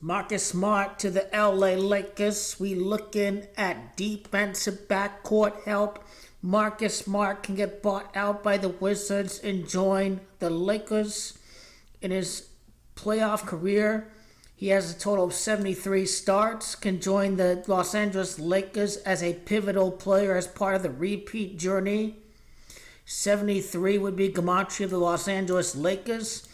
Marcus Smart to the LA Lakers. We looking at defensive backcourt help. Marcus Smart can get bought out by the Wizards and join the Lakers in his playoff career. He has a total of 73 starts, can join the Los Angeles Lakers as a pivotal player as part of the repeat journey. 73 would be gematria of the Los Angeles Lakers.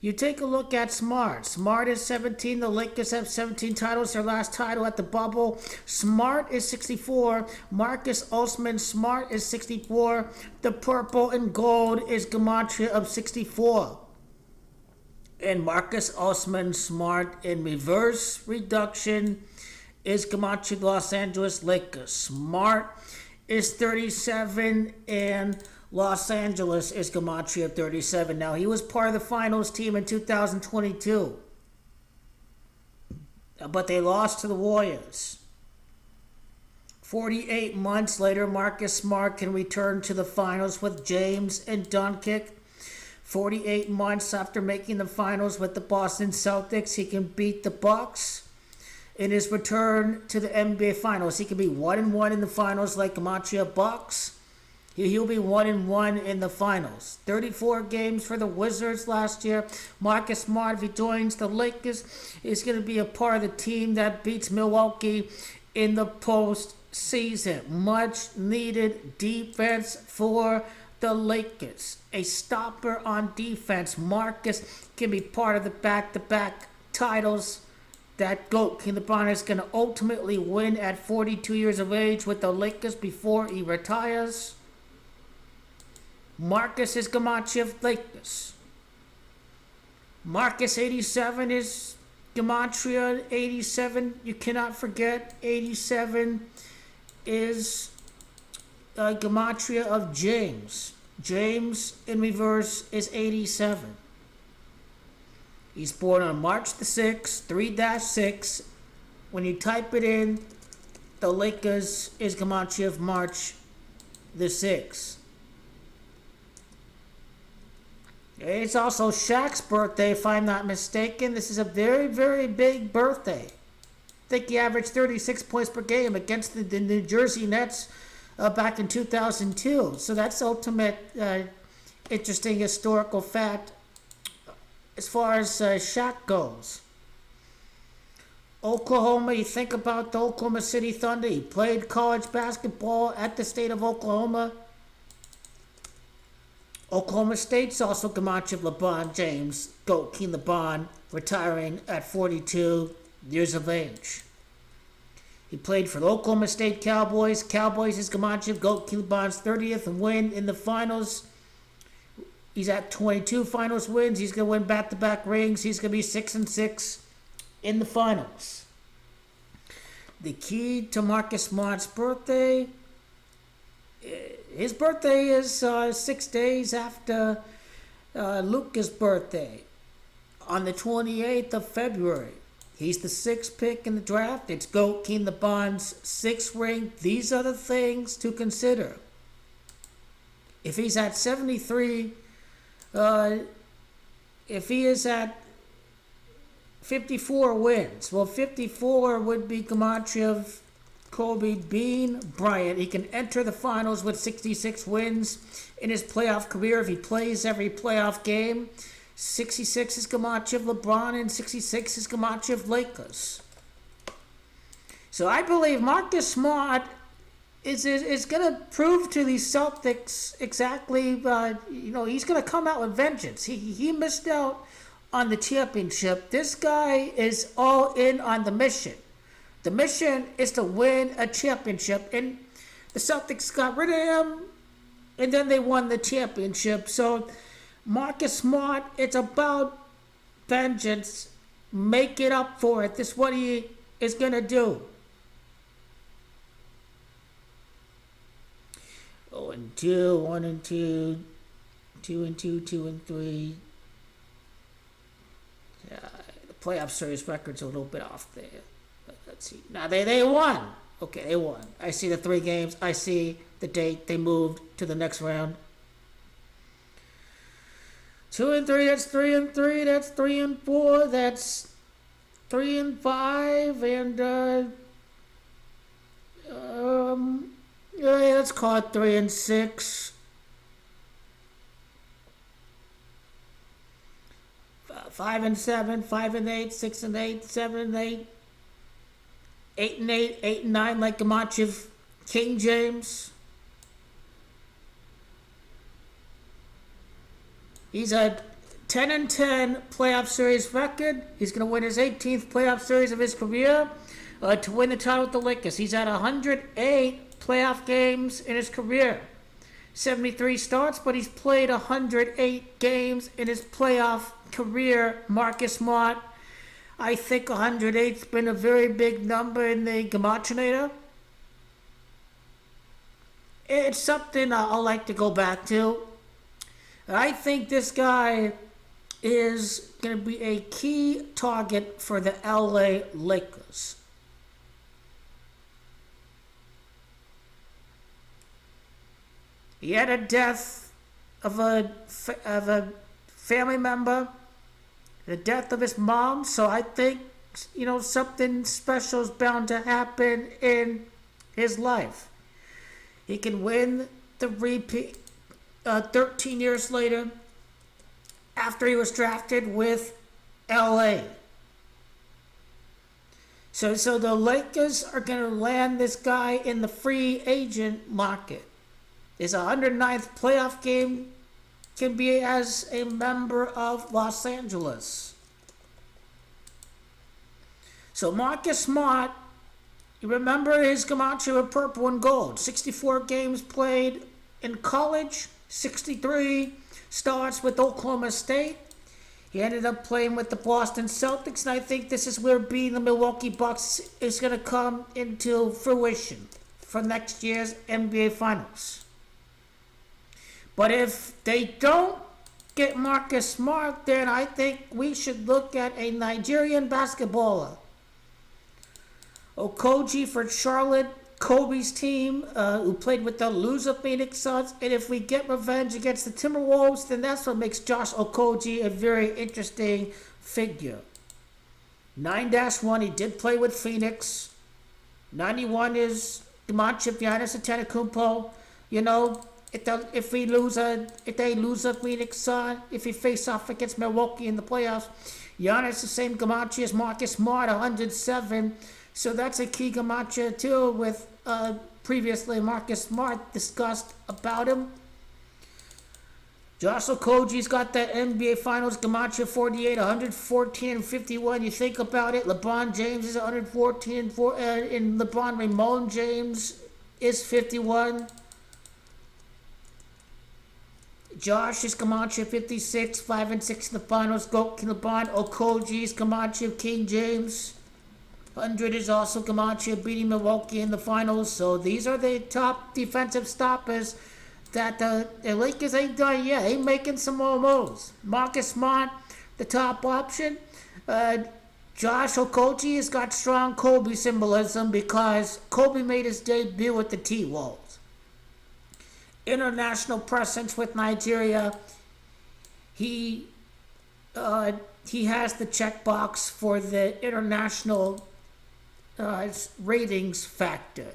You take a look at Smart. Smart is 17. The Lakers have 17 titles. Their last title at the bubble. Smart is 64. Marcus Osman Smart is 64. The purple and gold is gematria of 64. And Marcus Osman Smart in reverse reduction is gematria of the Los Angeles Lakers. Smart is 37 and Los Angeles is gematria 37. Now, he was part of the finals team in 2022. But they lost to the Warriors. 48 months later, Marcus Smart can return to the finals with James and Doncic. 48 months after making the finals with the Boston Celtics, he can beat the Bucks. In his return to the NBA Finals, he can be 1-1 in the finals like gematria Bucks. He'll be 1-1 in the finals. 34 games for the Wizards last year. Marcus Smart, if he joins the Lakers, is going to be a part of the team that beats Milwaukee in the postseason. Much needed defense for the Lakers. A stopper on defense. Marcus can be part of the back-to-back titles that LeBron is going to ultimately win at 42 years of age with the Lakers before he retires. Marcus is gematria of Lakers. Marcus 87 is gematria 87. You cannot forget 87 is gematria of James. James in reverse is 87. He's born on March the 6th, 3-6. When you type it in, the Lakers is gematria of March the 6th. It's also Shaq's birthday, if I'm not mistaken. This is a very, very big birthday. I think he averaged 36 points per game against the New Jersey Nets back in 2002. So that's ultimate interesting historical fact as far as Shaq goes. Oklahoma, you think about the Oklahoma City Thunder. He played college basketball at the state of Oklahoma. Oklahoma State's also gematria of LeBron James, King LeBron, retiring at 42 years of age. He played for the Oklahoma State Cowboys. Cowboys is gematria of King LeBron's 30th win in the finals. He's at 22 finals wins. He's going to win back-to-back rings. He's going to be 6-6 in the finals. The key to Marcus Smart's birthday, his birthday is 6 days after Luka's birthday, on the 28th of February. He's the 6th pick in the draft. It's King LeBron's 6th ring. These are the things to consider. If he's at 73, if he is at 54 wins, well, 54 would be gematria of Kobe Bean Bryant. He can enter the finals with 66 wins in his playoff career if he plays every playoff game. 66 is gematria of LeBron and 66 is gematria of Lakers. So I believe Marcus Smart is going to prove to the Celtics exactly, he's going to come out with vengeance. He missed out on the championship. This guy is all in on the mission. The mission is to win a championship, and the Celtics got rid of him, and then they won the championship. So Marcus Smart, it's about vengeance. Make it up for it. This is what he is going to do. 0-2, 1-2, 2-2, 2-3. The playoff series record's a little bit off there. Let's see. Now they won. Okay, they won. I see the 3 games. I see the date. They moved to the next round. 2-3. That's 3-3. That's 3-4. That's 3-5, and yeah, let's call it 3-6. 5-7, 5-8, 6-8, 7-8, 8-8, 8-9, like Gamachev, King James. He's a 10-10 playoff series record. He's going to win his 18th playoff series of his career to win the title with the Lakers. He's had 108 playoff games in his career. 73 starts, but he's played 108 games in his playoff career. Marcus Smart, I think 108's been a very big number in the Gamachinator. It's something I'll like to go back to. I think this guy is going to be a key target for the LA Lakers. He had a death of a family member, the death of his mom, so I think, something special is bound to happen in his life. He can win the repeat 13 years later after he was drafted with LA. So the Lakers are going to land this guy in the free agent market. His 109th playoff game can be as a member of Los Angeles. So Marcus Smart, you remember his Camacho with purple and gold. 64 games played in college, 63 starts with Oklahoma State. He ended up playing with the Boston Celtics, and I think this is where being the Milwaukee Bucks is going to come into fruition for next year's NBA Finals. But if they don't get Marcus Smart, then I think we should look at a Nigerian basketballer. Okogie for Charlotte, Kobe's team, who played with the loser Phoenix Suns. And if we get revenge against the Timberwolves, then that's what makes Josh Okogie a very interesting figure. 9-1, he did play with Phoenix. 91 is Giannis Antetokounmpo. If they lose a Phoenix Sun, if he face off against Milwaukee in the playoffs, Giannis the same Gamache as Marcus Smart, 107. So that's a key Gamache too, with previously Marcus Smart discussed about him. Josh Okogie's got that NBA Finals Gamache 48, 114 and 51. You think about it, LeBron James is 114 and LeBron Ramon James is 51. Josh is Camacho 56, 5-6 in the finals. Goat LeBron. Okogie's Camacho, King James. 100 is also Camacho beating Milwaukee in the finals. So these are the top defensive stoppers that the Lakers ain't done yet. Ain't making some more moves. Marcus Smart, the top option. Josh Okogie has got strong Kobe symbolism because Kobe made his debut with the T-Wolves. International presence with Nigeria. He has the checkbox for the international ratings factor.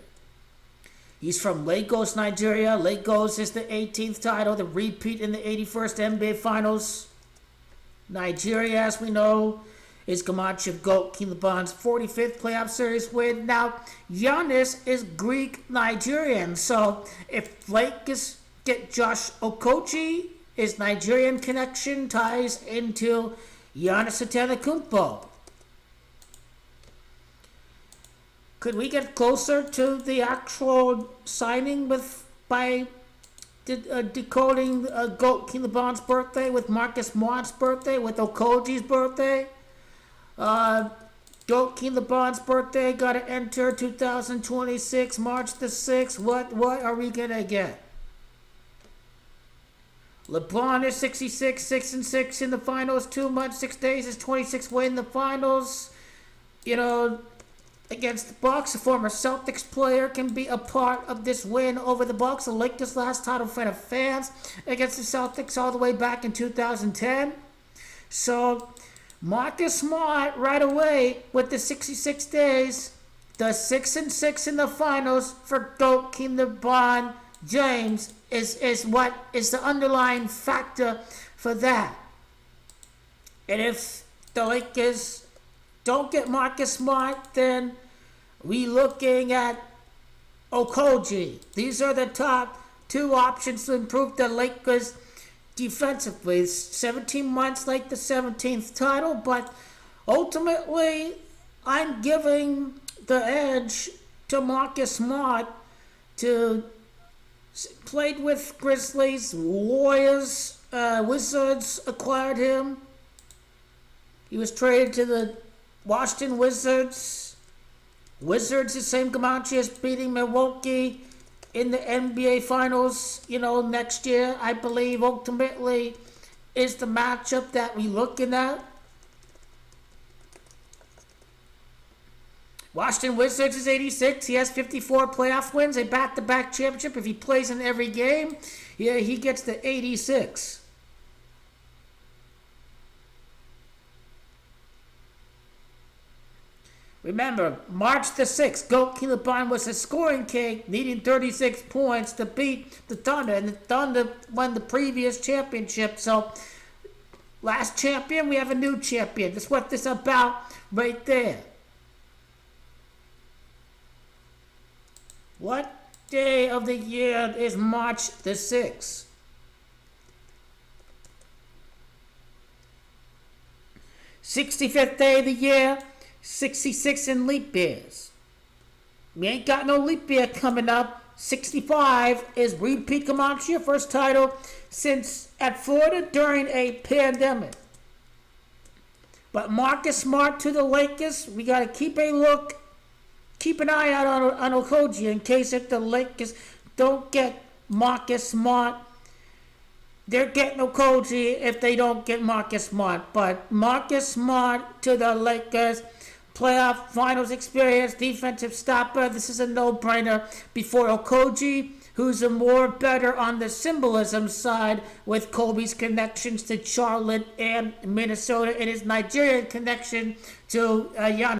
He's from Lagos, Nigeria. Lagos is the 18th title, the repeat in the 81st NBA Finals. Nigeria, as we know, is Camacho Goat King LeBron's 45th playoff series win. Now, Giannis is Greek-Nigerian, so if Lakers get Josh Okogie, his Nigerian connection ties into Giannis Antetokounmpo. Could we get closer to the actual signing by decoding Goat King LeBron's birthday with Marcus Smart's birthday, with Okogie's birthday? Goat King LeBron's birthday got to enter 2026, March the 6th. What are we going to get? LeBron is 66, 6-6 in the finals. 2 months, 6 days is 26 win in the finals. Against the Bucks, a former Celtics player can be a part of this win over the Bucks. The Lakers' last title in front of fans against the Celtics all the way back in 2010. So Marcus Smart right away with the 66 days. The 6-6 in the finals for GOAT King LeBron James is what is the underlying factor for that. And if the Lakers don't get Marcus Smart, then we looking at Okogie. These are the top two options to improve the Lakers defensively. 17 months like the 17th title, but ultimately I'm giving the edge to Marcus Smart. To played with Grizzlies, Warriors, Wizards acquired him. He was traded to the Washington Wizards. Wizards, the same Comanche is beating Milwaukee in the NBA Finals, next year, I believe, ultimately, is the matchup that we're looking at. Washington Wizards is 86. He has 54 playoff wins, a back-to-back championship. If he plays in every game, he gets to 86. Remember, March the 6th, GOAT King LeBron was a scoring king, needing 36 points to beat the Thunder. And the Thunder won the previous championship. So, last champion, we have a new champion. That's what this is about right there. What day of the year is March the 6th? 65th day of the year. 66 in leap years. We ain't got no leap year coming up. 65 is repeat Comanche, first title since at Florida during a pandemic. But Marcus Smart to the Lakers, we got to keep an eye out on Okogie in case if the Lakers don't get Marcus Smart. They're getting Okogie if they don't get Marcus Smart. But Marcus Smart to the Lakers. Playoff finals experience, defensive stopper. This is a no-brainer before Okogie, who's a more better on the symbolism side with Kobe's connections to Charlotte and Minnesota and his Nigerian connection to Giannis.